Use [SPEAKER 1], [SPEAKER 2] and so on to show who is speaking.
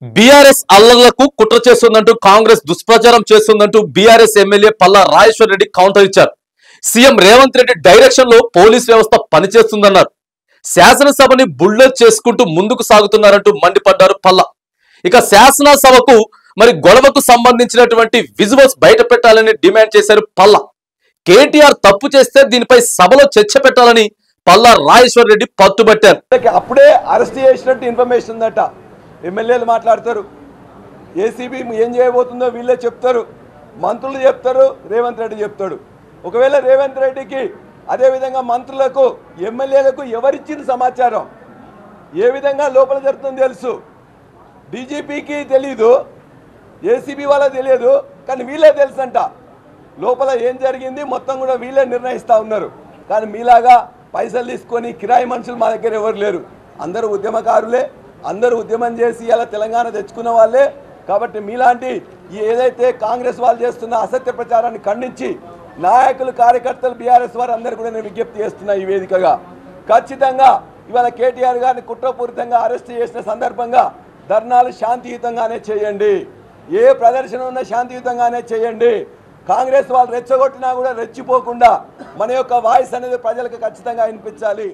[SPEAKER 1] BRS అల్లర్లకు కుట్ర చేస్తుందంటూ కాంగ్రెస్ దుష్ప్రచారం చేస్తుందంటూ BRS MLA Palla Rajeshwar Reddy counter ఇచ్చారు. సీఎం రేవంత్ రెడ్డి డైరెక్షన్ లో పోలీస్ వ్యవస్థ పనిచేస్తుందన్నారు. శాసనసభని బుల్డోజ్ చేసుకుంటూ ముందుకు సాగుతున్నారంటూ మండిపడ్డారు పల్లా. ఇక శాసనసభకు గొడవకు సంబంధించినటువంటి విజువల్స్ బయట పెట్టాలని డిమాండ్ చేశారు పల్లా. కేటీఆర్ తప్పు చేస్తే దీనిపై సభలో చర్చ పెట్టాలని పల్లా రాజేశ్వర్ రెడ్డి పట్టుబట్టారు.
[SPEAKER 2] అప్పుడే అరెస్ట్ చేసినట్టు ఇన్ఫర్మేషన్ ఉందట. ఎమ్మెల్యేలు మాట్లాడతారు, ఏసీబీ ఏం చేయబోతుందో వీళ్ళే చెప్తారు, మంత్రులు చెప్తారు, రేవంత్ రెడ్డి చెప్తాడు. ఒకవేళ రేవంత్ రెడ్డికి అదేవిధంగా మంత్రులకు ఎమ్మెల్యేలకు ఎవరిచ్చిన సమాచారం ఏ విధంగా లోపల జరుగుతుందో తెలుసు. డీజీపీకి తెలీదు, ఏసీబీ వాళ్ళకి తెలియదు, కానీ వీళ్ళే తెలుసంట లోపల ఏం జరిగింది మొత్తం కూడా వీళ్ళే నిర్ణయిస్తూ ఉన్నారు. కానీ మీలాగా పైసలు తీసుకొని కిరాయి మనుషులు మా దగ్గర ఎవరు లేరు. అందరూ ఉద్యమకారులే, అందరూ ఉద్యమం చేసి ఇలా తెలంగాణ తెచ్చుకున్న వాళ్ళే. కాబట్టి మీలాంటి ఏదైతే కాంగ్రెస్ వాళ్ళు చేస్తున్న అసత్య ప్రచారాన్ని ఖండించి నాయకులు కార్యకర్తలు బీఆర్ఎస్ వారు అందరూ కూడా నేను విజ్ఞప్తి చేస్తున్నా ఈ వేదికగా. ఖచ్చితంగా ఇవాళ కేటీఆర్ గారిని కుట్రపూరితంగా అరెస్ట్ చేసిన సందర్భంగా ధర్నాలు శాంతియుతంగానే చేయండి, ఏ ప్రదర్శన ఉన్నా శాంతియుతంగానే చేయండి. కాంగ్రెస్ వాళ్ళు రెచ్చగొట్టినా కూడా రెచ్చిపోకుండా మన యొక్క వాయిస్ అనేది ప్రజలకు ఖచ్చితంగా వినిపించాలి.